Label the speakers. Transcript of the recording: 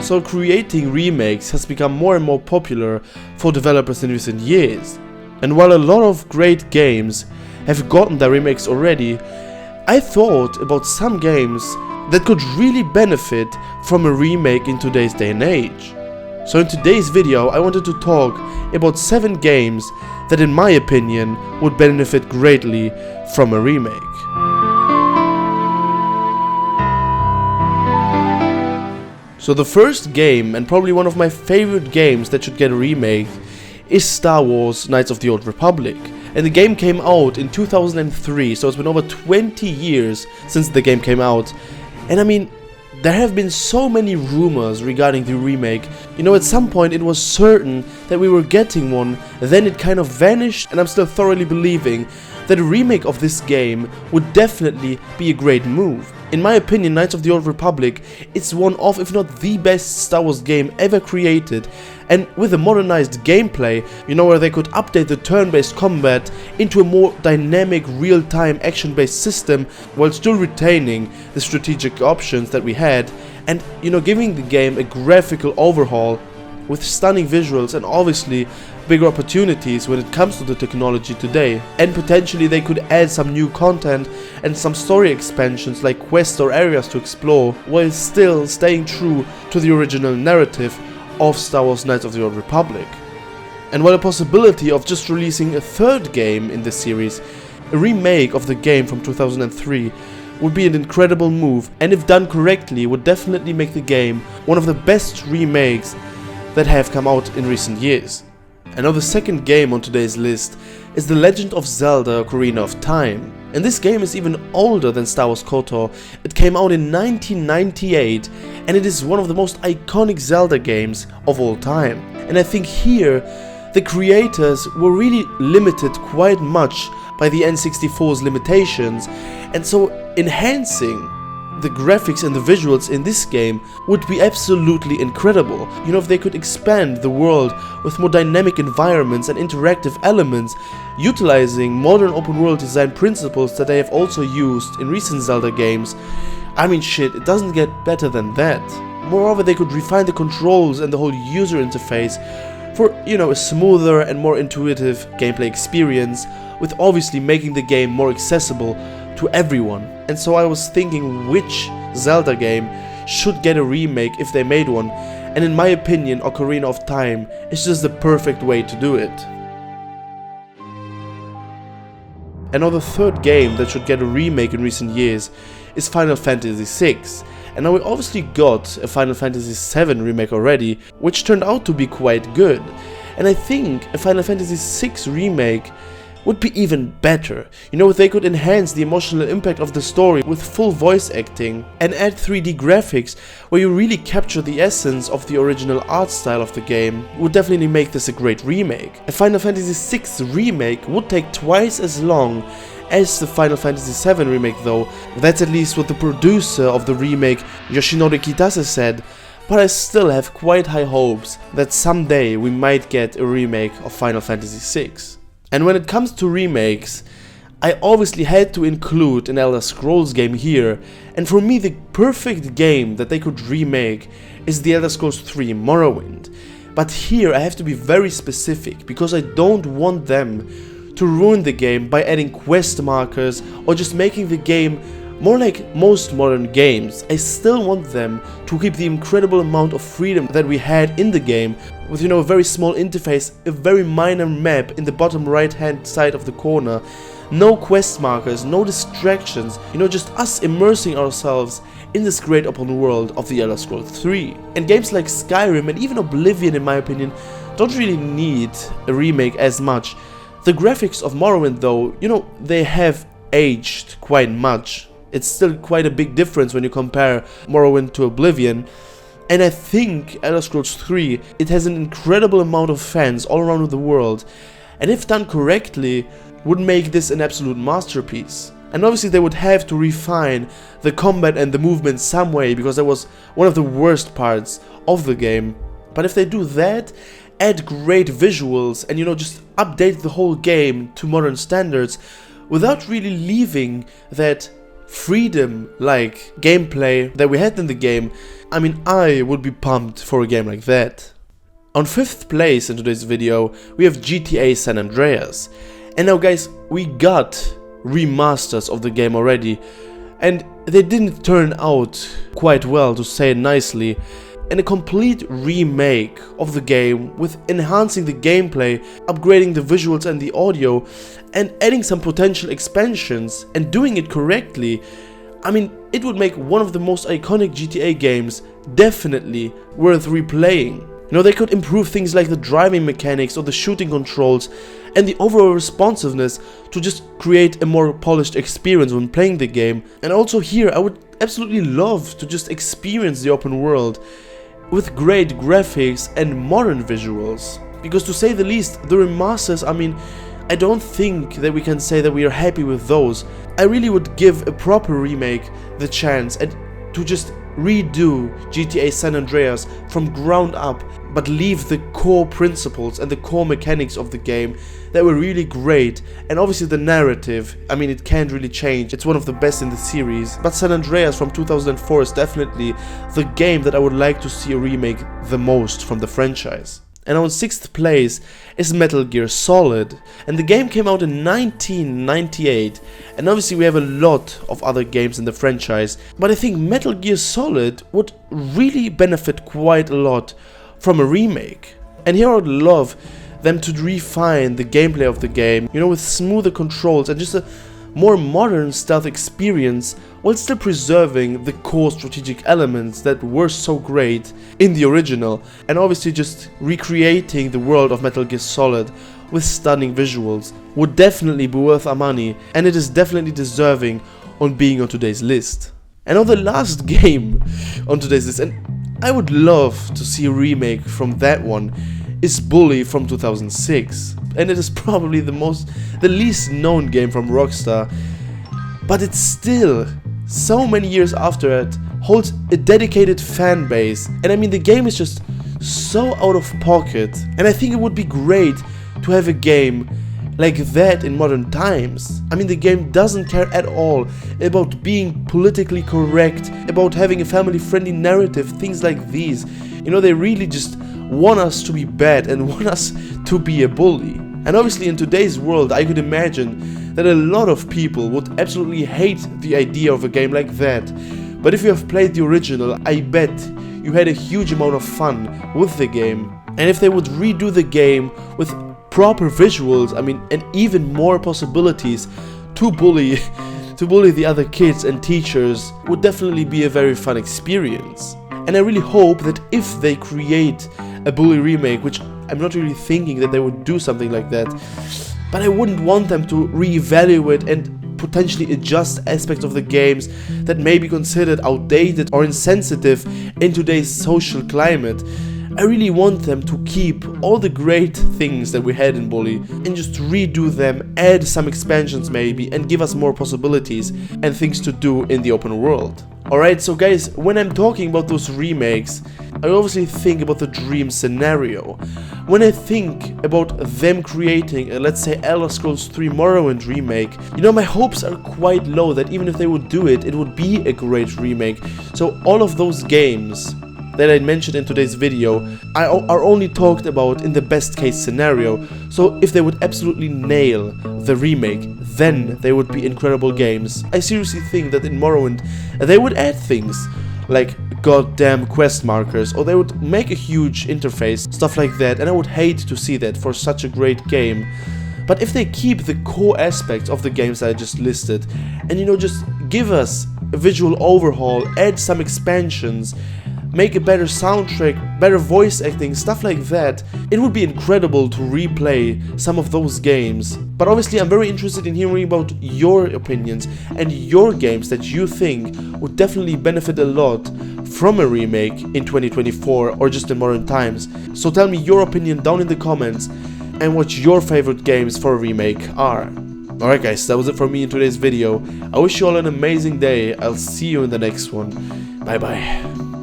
Speaker 1: So creating remakes has become more and more popular for developers in recent years. And while a lot of great games have gotten their remakes already, I thought about some games that could really benefit from a remake in today's day and age. So in today's video I wanted to talk about 7 games that in my opinion would benefit greatly from a remake. So the first game, and probably one of my favorite games that should get a remake, is Star Wars Knights of the Old Republic. And the game came out in 2003, so it's been over 20 years since the game came out. And I mean, there have been so many rumors regarding the remake. You know, at some point it was certain that we were getting one, then it kind of vanished, and I'm still thoroughly believing that a remake of this game would definitely be a great move. In my opinion, Knights of the Old Republic is one of, if not the best Star Wars game ever created, and with a modernized gameplay, you know, where they could update the turn-based combat into a more dynamic, real-time, action-based system while still retaining the strategic options that we had, and, you know, giving the game a graphical overhaul with stunning visuals and obviously bigger opportunities when it comes to the technology today. And potentially they could add some new content and some story expansions like quests or areas to explore, while still staying true to the original narrative of Star Wars Knights of the Old Republic. And while the possibility of just releasing a third game in this series, a remake of the game from 2003 would be an incredible move, and if done correctly would definitely make the game one of the best remakes that have come out in recent years. And now the second game on today's list is The Legend of Zelda: Ocarina of Time. And this game is even older than Star Wars KOTOR. It came out in 1998 and it is one of the most iconic Zelda games of all time. And I think here the creators were really limited quite much by the N64's limitations, and so enhancing the graphics and the visuals in this game would be absolutely incredible. You know, if they could expand the world with more dynamic environments and interactive elements, utilizing modern open world design principles that they have also used in recent Zelda games, I mean shit, it doesn't get better than that. Moreover, they could refine the controls and the whole user interface for, you know, a smoother and more intuitive gameplay experience, with obviously making the game more accessible to everyone. And so I was thinking which Zelda game should get a remake if they made one, and in my opinion Ocarina of Time is just the perfect way to do it. And now the third game that should get a remake in recent years is Final Fantasy VI. And now we obviously got a Final Fantasy VII remake already, which turned out to be quite good. And I think a Final Fantasy VI remake would be even better. You know, if they could enhance the emotional impact of the story with full voice acting and add 3D graphics where you really capture the essence of the original art style of the game, would definitely make this a great remake. A Final Fantasy VI remake would take twice as long as the Final Fantasy VII remake though. That's at least what the producer of the remake, Yoshinori Kitase, said, but I still have quite high hopes that someday we might get a remake of Final Fantasy VI. And when it comes to remakes, I obviously had to include an Elder Scrolls game here, and for me the perfect game that they could remake is the Elder Scrolls 3 Morrowind. But here I have to be very specific, because I don't want them to ruin the game by adding quest markers or just making the game more like most modern games. I still want them to keep the incredible amount of freedom that we had in the game, with, you know, a very small interface, a very minor map in the bottom right hand side of the corner, no quest markers, no distractions, you know, just us immersing ourselves in this great open world of the Elder Scrolls 3. And games like Skyrim and even Oblivion, in my opinion, don't really need a remake as much. The graphics of Morrowind though, you know, they have aged quite much. It's still quite a big difference when you compare Morrowind to Oblivion. And I think Elder Scrolls 3, it has an incredible amount of fans all around the world, and if done correctly, would make this an absolute masterpiece. And obviously they would have to refine the combat and the movement some way, because that was one of the worst parts of the game. But if they do that, add great visuals and, you know, just update the whole game to modern standards without really leaving that freedom like gameplay that we had in the game, I mean, I would be pumped for a game like that. On 5th place in today's video, we have GTA San Andreas. And now guys, we got remasters of the game already, and they didn't turn out quite well, to say it nicely. And a complete remake of the game with enhancing the gameplay, upgrading the visuals and the audio, and adding some potential expansions and doing it correctly. I mean, it would make one of the most iconic GTA games definitely worth replaying. You know, they could improve things like the driving mechanics or the shooting controls and the overall responsiveness to just create a more polished experience when playing the game. And also here, I would absolutely love to just experience the open world with great graphics and modern visuals. Because to say the least, the remasters, I mean, I don't think that we can say that we are happy with those. I really would give a proper remake the chance and to just redo GTA San Andreas from ground up, but leave the core principles and the core mechanics of the game that were really great. And obviously the narrative, I mean, it can't really change, it's one of the best in the series. But San Andreas from 2004 is definitely the game that I would like to see a remake the most from the franchise. And on 6th place is Metal Gear Solid, and the game came out in 1998, and obviously we have a lot of other games in the franchise, but I think Metal Gear Solid would really benefit quite a lot from a remake. And here I would love them to refine the gameplay of the game, you know, with smoother controls and just a more modern stealth experience, while still preserving the core strategic elements that were so great in the original, and obviously just recreating the world of Metal Gear Solid with stunning visuals would definitely be worth our money, and it is definitely deserving on being on today's list. And on the last game on today's list, and I would love to see a remake from that one, is Bully from 2006. And it is probably the least known game from Rockstar, but it's still, so many years after it, holds a dedicated fan base. And I mean, the game is just so out of pocket, and I think it would be great to have a game like that in modern times. I mean, the game doesn't care at all about being politically correct, about having a family-friendly narrative, things like these. You know, they really just want us to be bad and want us to be a bully. And obviously in today's world, I could imagine that a lot of people would absolutely hate the idea of a game like that. But if you have played the original, I bet you had a huge amount of fun with the game. And if they would redo the game with proper visuals, I mean, and even more possibilities to bully the other kids and teachers, would definitely be a very fun experience. And I really hope that if they create a Bully remake, which I'm not really thinking that they would do something like that, but I wouldn't want them to reevaluate and potentially adjust aspects of the games that may be considered outdated or insensitive in today's social climate. I really want them to keep all the great things that we had in Bully and just redo them, add some expansions maybe, and give us more possibilities and things to do in the open world. Alright, so guys, when I'm talking about those remakes, I obviously think about the dream scenario. When I think about them creating a, let's say, Elder Scrolls 3 Morrowind remake, you know, my hopes are quite low that even if they would do it, it would be a great remake. So all of those games that I mentioned in today's video are only talked about in the best case scenario. So if they would absolutely nail the remake, then they would be incredible games. I seriously think that in Morrowind they would add things like goddamn quest markers, or they would make a huge interface, stuff like that, and I would hate to see that for such a great game. But if they keep the core aspects of the games that I just listed, and you know, just give us a visual overhaul, add some expansions, make a better soundtrack, better voice acting, stuff like that, it would be incredible to replay some of those games. But obviously I'm very interested in hearing about your opinions and your games that you think would definitely benefit a lot from a remake in 2024 or just in modern times. So tell me your opinion down in the comments and what your favorite games for a remake are. Alright guys, that was it for me in today's video. I wish you all an amazing day. I'll see you in the next one. Bye bye.